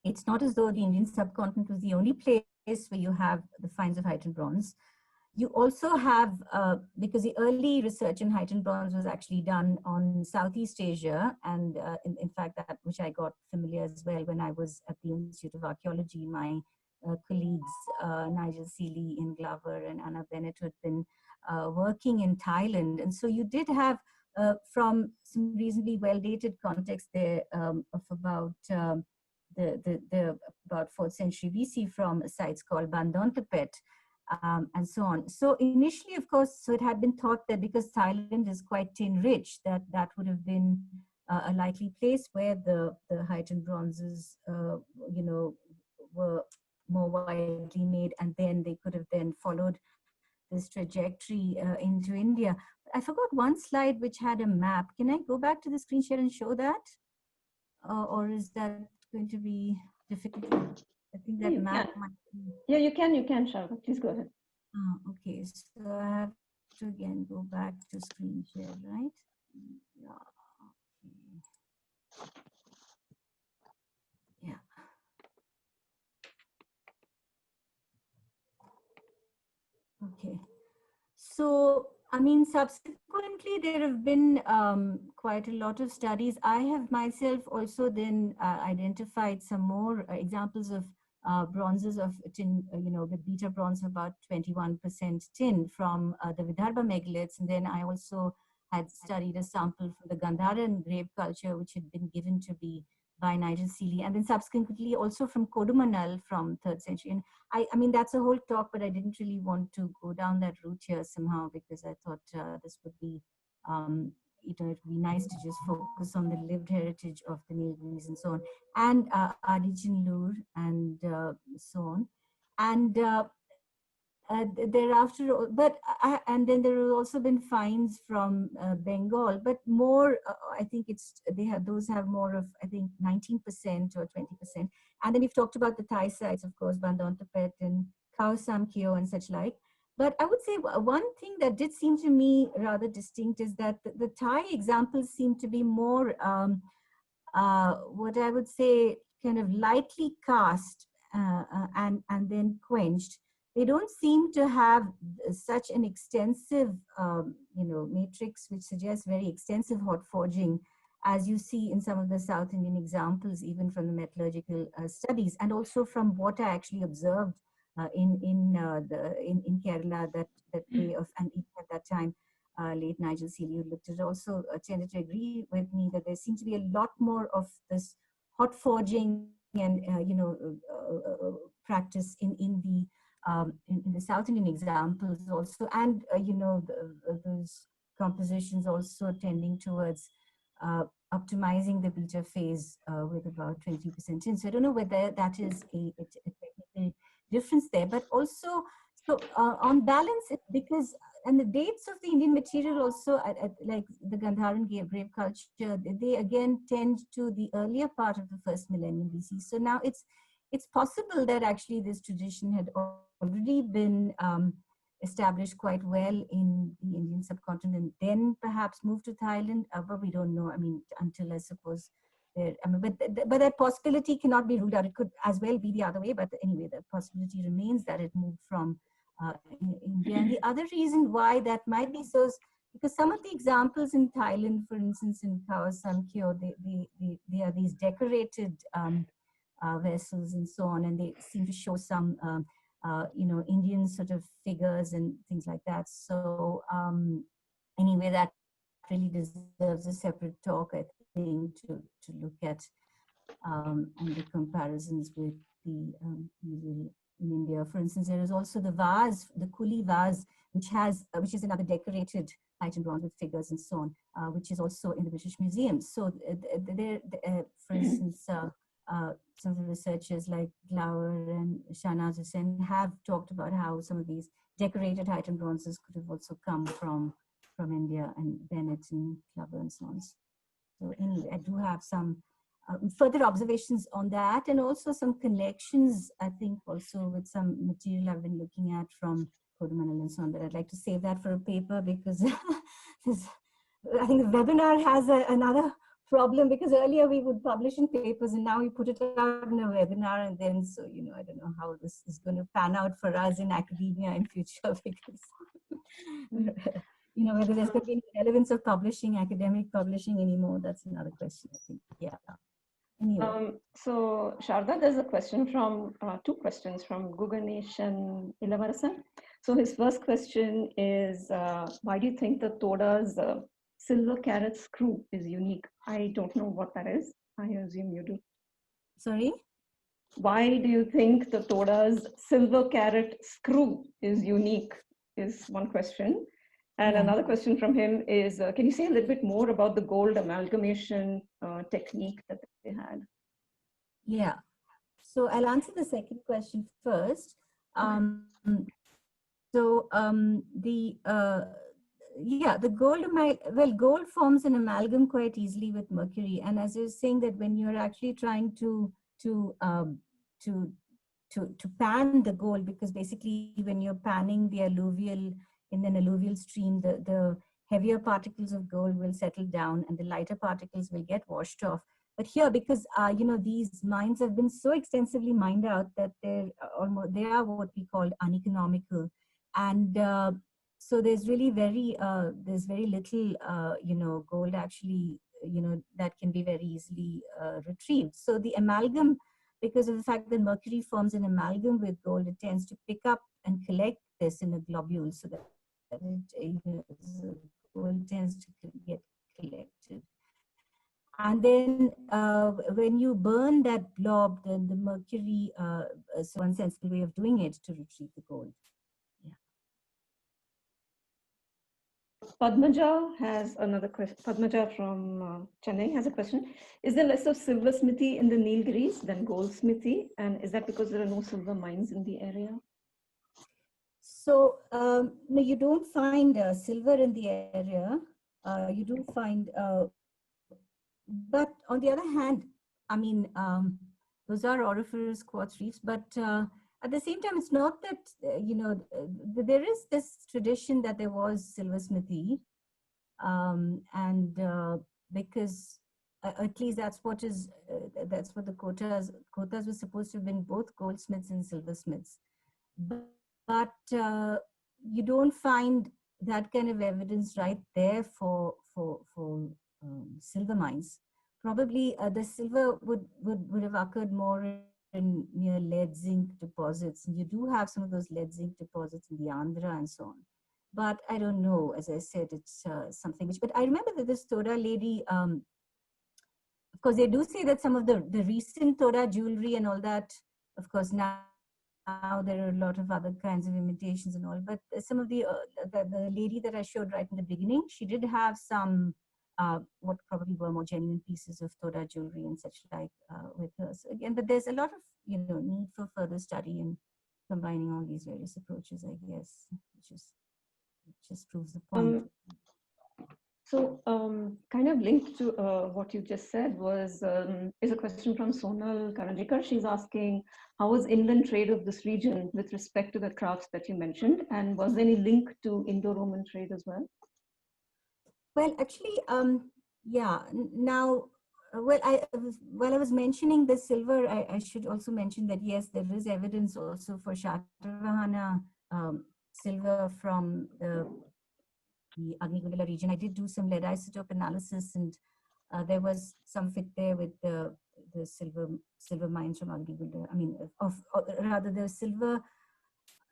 Speaker 1: it's not as though the Indian subcontinent was the only place where you have the finds of heightened bronze. You also have, because the early research in heightened bronze was actually done on Southeast Asia, and in fact, that which I got familiar as well when I was at the Institute of Archaeology. My colleagues, Nigel Seeley, Ian Glover, and Anna Bennett, who had been working in Thailand. And so you did have, from some reasonably well-dated context there, of about the about 4th century BC from sites called Bandontepet, and so on. So initially, of course, so it had been thought that because Thailand is quite tin rich, that would have been a likely place where the heightened bronzes, were more widely made, and then they could have then followed this trajectory into India. I forgot one slide which had a map. Can I go back to the screen share and show that? Or is that going to be difficult? I think that map might be...
Speaker 2: Yeah, you can, Sharada. Please go ahead.
Speaker 1: Okay, so I have to again go back to screen share, right? Yeah. Okay. Yeah. Okay. So, I mean, subsequently, there have been quite a lot of studies. I have myself also then identified some more examples of bronzes of tin, with beta bronze of about 21% tin from the Vidarbha megaliths. And then I also had studied a sample from the Gandharan grave culture, which had been given to be by Nigel Seeley, and then subsequently also from Kodumanal from 3rd century. And I mean, that's a whole talk, but I didn't really want to go down that route here somehow because I thought this would be, it would be nice to just focus on the lived heritage of the Nilgiris and so on, and Adichinlur and so on. And thereafter, and then there have also been finds from Bengal, but more, I think those have more of, I think, 19% or 20%. And then we've talked about the Thai sites, of course, Bandontapet and Khao Sam Kyo and such like. But I would say one thing that did seem to me rather distinct is that the Thai examples seem to be more, what I would say, kind of lightly cast and then quenched. They don't seem to have such an extensive, matrix which suggests very extensive hot forging, as you see in some of the South Indian examples, even from the metallurgical studies, and also from what I actually observed in Kerala, that way of, and even at that time, late Nigel Seeley, who looked at it, also tended to agree with me that there seems to be a lot more of this hot forging and practice in the South Indian examples also, and those compositions also tending towards optimizing the beta phase with about 20% in. So I don't know whether that is a technical difference there, but also, so on balance, because, and the dates of the Indian material also, like the Gandharan grave culture, they again tend to the earlier part of the first millennium BC. So now it's possible that actually this tradition had already been established quite well in the Indian subcontinent, then perhaps moved to Thailand, but we don't know. I mean, until I suppose there, I mean, but that possibility cannot be ruled out. It could as well be the other way, but anyway, the possibility remains that it moved from India. And the other reason why that might be so is because some of the examples in Thailand, for instance, in Khao Sam Kyo, they are these decorated vessels and so on, and they seem to show some Indian sort of figures and things like that. So anyway, that really deserves a separate talk, I think, to look at and the comparisons with the usual in India. For instance, there is also the vase, the Kuli vase, which is another decorated item bronze with figures and so on, which is also in the British Museum. So for instance, some of the researchers like Glauer and Shahnaz Hussain have talked about how some of these decorated item bronzes could have also come from India, and Bennett and Glover and so on. So anyway, I do have some further observations on that, and also some connections, I think, also with some material I've been looking at from Kodumanal and so on, but I'd like to save that for a paper because I think the webinar has another problem, because earlier we would publish in papers and now we put it out in a webinar, and then, so, I don't know how this is going to pan out for us in academia in future, because whether there's going to be any relevance of publishing, academic publishing anymore, that's another question, I think. Yeah. Anyway.
Speaker 2: So Sharada, there's a question from, two questions from Guganesh and Ilavarasan. So his first question is, why do you think the Toda's silver carat screw is unique? I don't know what that is. I assume you do.
Speaker 1: Sorry?
Speaker 2: Why do you think the Toda's silver carat screw is unique is one question. And another question from him is, can you say a little bit more about the gold amalgamation technique that they had?
Speaker 1: Yeah. So I'll answer the second question first. The gold forms an amalgam quite easily with mercury. And as I was saying, that when you're actually trying to to pan the gold, because basically when you're panning the alluvial, in an alluvial stream, the heavier particles of gold will settle down and the lighter particles will get washed off. But here, because these mines have been so extensively mined out that they are what we call uneconomical, and so there's really there's very little gold actually that can be very easily retrieved. So the amalgam, because of the fact that mercury forms an amalgam with gold, it tends to pick up and collect this in a globule, so that the gold tends to get collected. And then when you burn that blob, then the mercury, so one sensible way of doing it to retrieve the gold. Yeah.
Speaker 2: Padmaja has another question. Padmaja from Chennai has a question. Is there less of silversmithy in the Nilgiris than goldsmithy? And is that because there are no silver mines in the area?
Speaker 1: So, no, you don't find silver in the area. You do find, but on the other hand, I mean, those are auriferous quartz reefs, but at the same time, it's not that, there is this tradition that there was silversmithy, and because at least that's what the quotas were supposed to have been, both goldsmiths and silversmiths. But you don't find that kind of evidence right there for silver mines. Probably the silver would have occurred more in near lead zinc deposits, and you do have some of those lead zinc deposits in the Andhra and so on. But I don't know. As I said, it's something which. But I remember that this Toda lady. Of course, they do say that some of the recent Toda jewelry and all that. Of course, now there are a lot of other kinds of imitations and all, but some of the lady that I showed right in the beginning, she did have some what probably were more genuine pieces of Toda jewelry and such like with her. So again, but there's a lot of need for further study and combining all these various approaches, I guess, which just proves the point.
Speaker 2: So kind of linked to what you just said is a question from Sonal Karanjikar. She's asking, how was inland trade of this region with respect to the crafts that you mentioned? And was there any link to Indo-Roman trade as well?
Speaker 1: Well, actually, yeah, now, while I was mentioning the silver, I should also mention that, yes, there is evidence also for Shatavahana silver from the Agnikundala region. I did do some lead isotope analysis, and there was some fit there with the silver mines from Agnikundala. I mean, rather the silver,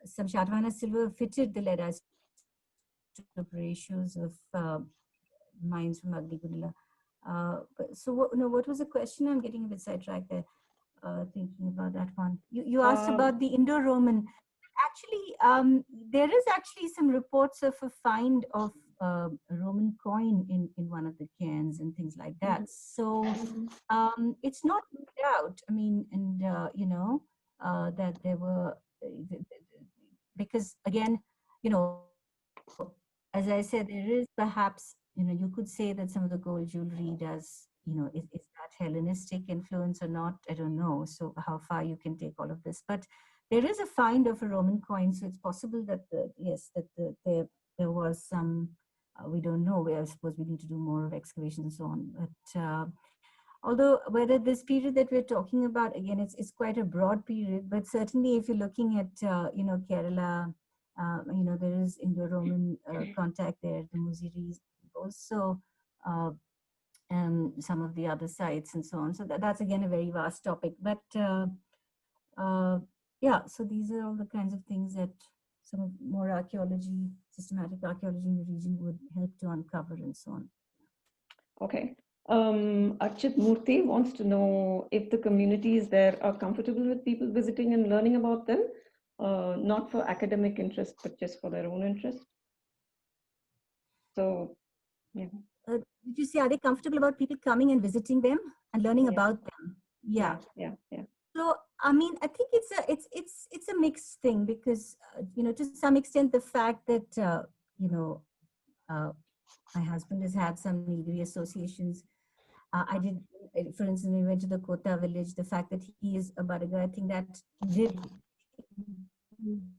Speaker 1: some Shatavahana silver fitted the lead isotope ratios of mines from Agnikundala. So what was the question? I'm getting a bit sidetracked there, thinking about that one. You asked about the Indo-Roman. Actually, there is actually some reports of a find of a Roman coin in one of the cairns and things like that. So it's not ruled out. I mean, and that there were, because again, as I said, there is perhaps, you could say that some of the gold jewelry does, is that Hellenistic influence or not? I don't know. So how far you can take all of this, but there is a find of a Roman coin, so it's possible that there was some. We don't know. I suppose we need to do more of excavations and so on. But although whether this period that we're talking about, again, it's quite a broad period. But certainly, if you're looking at Kerala, there is Indo-Roman contact there, the Muziris, also some of the other sites and so on. So that's again a very vast topic. But yeah, so these are all the kinds of things that some of more archaeology, systematic archaeology in the region would help to uncover and so on.
Speaker 2: Okay. Archit Murthy wants to know if the communities there are comfortable with people visiting and learning about them, not for academic interest, but just for their own interest. So, yeah.
Speaker 1: Did you say, are they comfortable about people coming and visiting them and learning about them? Yeah. So, I mean, I think it's a mixed thing, because to some extent the fact that my husband has had some Nigris associations, I did, for instance, we went to the Kota village, the fact that he is a Badaga, I think that did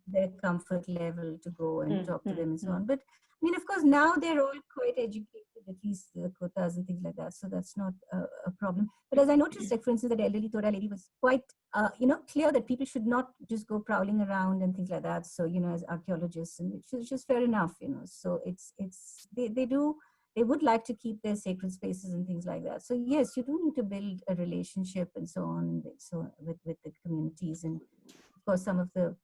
Speaker 1: their comfort level to go and talk to them and so on. But I mean, of course, now they're all quite educated, at least the Kotas and things like that. So that's not a problem. But as I noticed, like for instance, that elderly Toda lady was quite, clear that people should not just go prowling around and things like that. So, as archaeologists, and which is just fair enough, So they would like to keep their sacred spaces and things like that. So yes, you do need to build a relationship and so on, so with the communities. And of course, some of the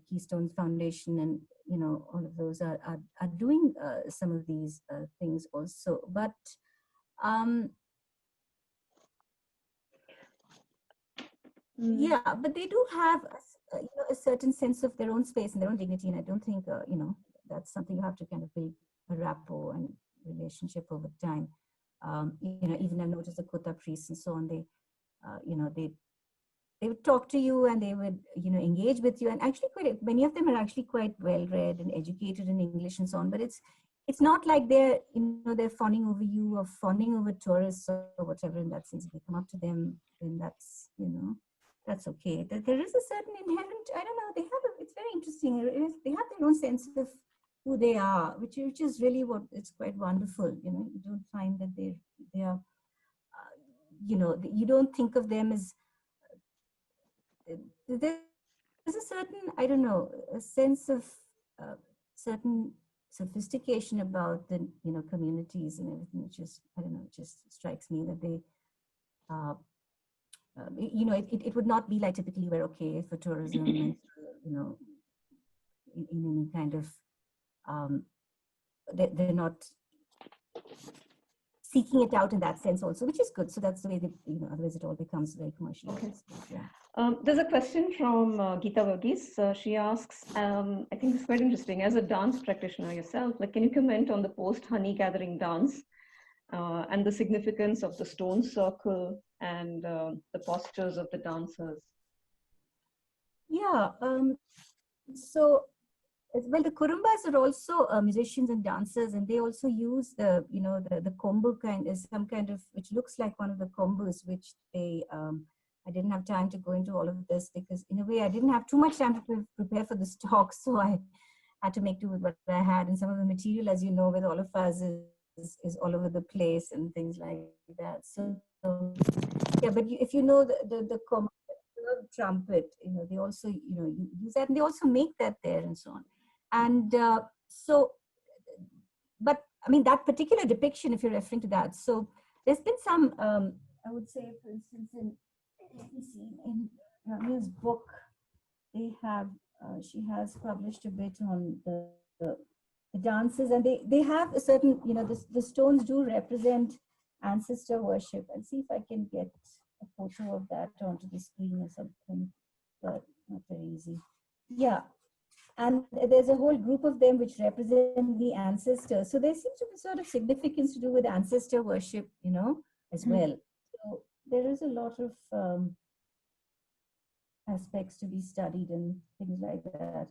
Speaker 1: Keystones Foundation and all of those are doing some of these things also. But yeah, but they do have a certain sense of their own space and their own dignity, and I don't think that's something you have to kind of build a rapport and relationship over time. Even I've noticed the Kota priests and so on. They would talk to you and they would engage with you, and actually many of them are actually quite well read and educated in English and so on. But it's not like they're they're fawning over you or fawning over tourists or whatever. In that sense, if they come up to them, then that's that's okay. There is a certain inherent, I don't know, it's very interesting. They have their own sense of who they are, which is really what it's quite wonderful. You don't find that they are, you don't think of them as, there's a certain, I don't know, a sense of certain sophistication about the, communities and everything, which is, I don't know, it just strikes me that they, it would not be like typically we're okay for tourism, and, in any kind of, they're not seeking it out in that sense also, which is good. So that's the way otherwise it all becomes very commercial.
Speaker 2: Okay.
Speaker 1: Yeah.
Speaker 2: There's a question from Geeta Verghese. She asks, I think it's quite interesting, as a dance practitioner yourself, can you comment on the post-honey gathering dance and the significance of the stone circle and the postures of the dancers?
Speaker 1: Yeah. So, well, the Kurumbas are also musicians and dancers, and they also use the kombu kind, is some kind of, which looks like one of the kombus, which they, I didn't have time to go into all of this because in a way I didn't have too much time to prepare for this talk, so I had to make do with what I had, and some of the material, as you know, with all of us is all over the place and things like that. So yeah, but if you know the kombu, trumpet, they also use that, and they also make that there and so on. And so, but I mean, that particular depiction, if you're referring to that, so there's been some, I would say, for instance, let me see, in Ramia's book, they have, she has published a bit on the dances, and they have a certain, the stones do represent ancestor worship. I'll see if I can get a photo of that onto the screen or something, but not very easy. Yeah. And there's a whole group of them which represent the ancestors. So there seems to be sort of significance to do with ancestor worship, as well. So there is a lot of aspects to be studied and things like that.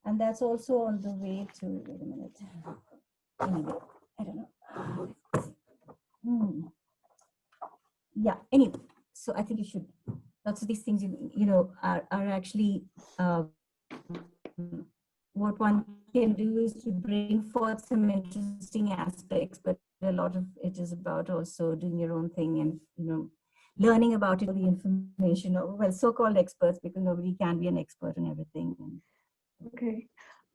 Speaker 1: And that's also on the way to, wait a minute. Anyway, I don't know. Yeah, anyway, so I think you should, lots of these things, are actually, what one can do is to bring forth some interesting aspects, but a lot of it is about also doing your own thing and, learning about it, the information, well, so-called experts, because nobody can be an expert in everything.
Speaker 2: Okay.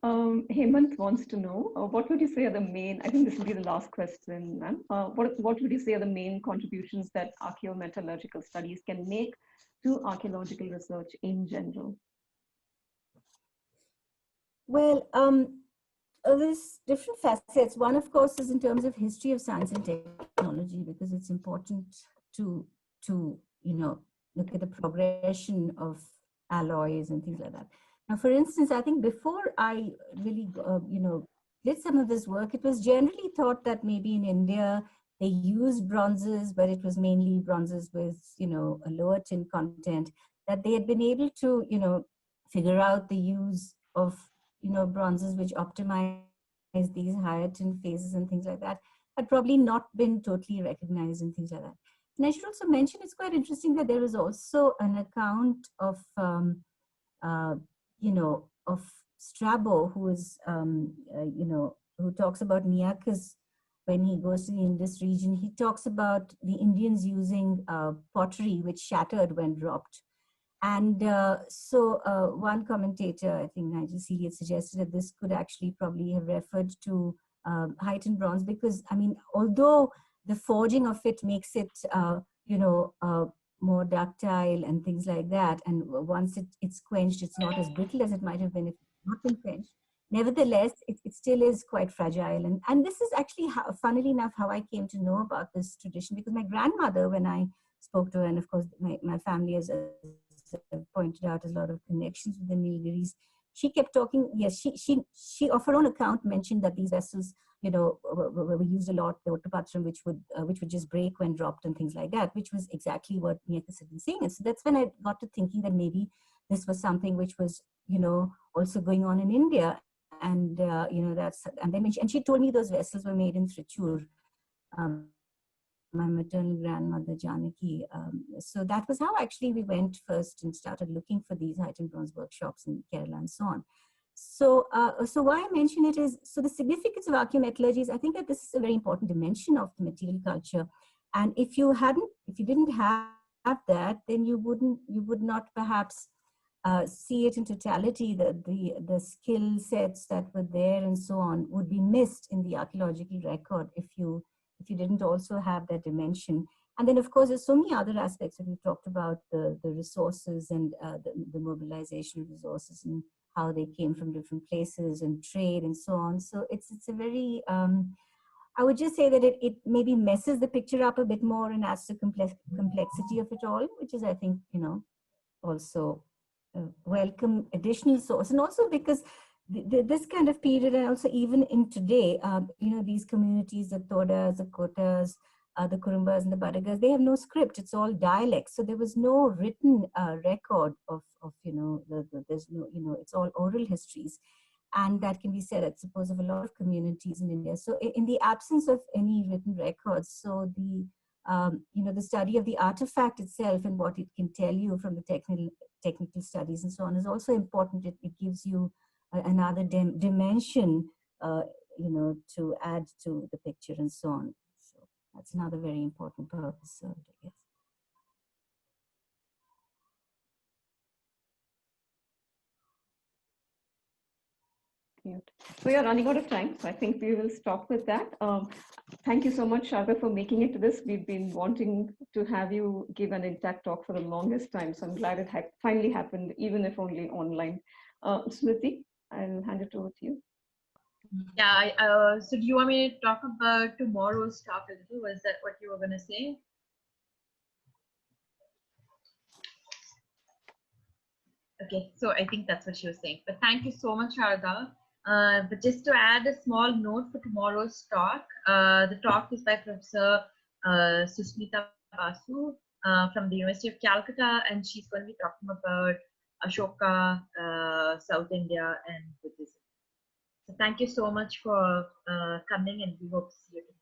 Speaker 2: Hemant wants to know, what would you say are the main, I think this will be the last question, ma'am. What would you say are the main contributions that archaeometallurgical studies can make to archaeological research in general?
Speaker 1: Well, there's different facets. One, of course, is in terms of history of science and technology, because it's important to look at the progression of alloys and things like that. Now, for instance, I think before I really, did some of this work, it was generally thought that maybe in India they used bronzes, but it was mainly bronzes with, a lower tin content, that they had been able to, figure out the use of, bronzes which optimize these higher tin phases and things like that. had probably not been totally recognized and things like that. And I should also mention, it's quite interesting that there is also an account of, of Strabo, who is, who talks about Nearchus when he goes to the Indus region. He talks about the Indians using pottery which shattered when dropped. And one commentator, I think Nigel Seeley, had suggested that this could actually probably have referred to heightened bronze, because, I mean, although the forging of it makes it, more ductile and things like that, and once it's quenched, it's not as brittle as it might have been if it had not been quenched. Nevertheless, it still is quite fragile. And this is actually, funnily enough, how I came to know about this tradition, because my grandmother, when I spoke to her, and of course my family, as pointed out, has a lot of connections with the Nilgiris. She kept talking. Yes, she of her own account mentioned that these vessels, were used a lot, the Ottapatram, which would just break when dropped and things like that, which was exactly what Nearchus had been saying. And so that's when I got to thinking that maybe this was something which was, also going on in India. And and she told me those vessels were made in Trichur. My maternal grandmother Janaki. So that was how actually we went first and started looking for these heightened bronze workshops in Kerala and so on. So, why I mention it is, so the significance of archaeometallurgy is, I think that this is a very important dimension of the material culture. And if you didn't have that, then you would not perhaps see it in totality. The skill sets that were there and so on would be missed in the archaeological record if you didn't also have that dimension. And then, of course, there's so many other aspects that we've talked about, the resources and the mobilization of resources and how they came from different places and trade and so on. So it's a very, I would just say that it maybe messes the picture up a bit more and adds to complexity of it all, which is, I think, also a welcome additional source. And also because this kind of period, and also even in today, these communities, the Todas, the Kotas, the Kurumbas and the Badagas, they have no script. It's all dialects. So there was no written record of there's no, it's all oral histories. And that can be said, I suppose, of a lot of communities in India. So in the absence of any written records, so the study of the artifact itself and what it can tell you from the technical studies and so on is also important. It gives you another dimension, to add to the picture and so on. So that's another very important purpose, I guess.
Speaker 2: So you're running out of time, so I think we will stop with that. Thank you so much, Sharada, for making it to this. We've been wanting to have you give an intact talk for the longest time, so I'm glad it finally happened, even if only online. Smriti, I'll hand it over to you.
Speaker 4: Yeah, so do you want me to talk about tomorrow's talk a little? Was that what you were going to say? Okay, so I think that's what she was saying. But thank you so much, Sharada. But just to add a small note for tomorrow's talk, the talk is by Professor Susmita Basu from the University of Calcutta, and she's going to be talking about Ashoka, South India, and Buddhism. So thank you so much for coming, and we hope to see you tomorrow.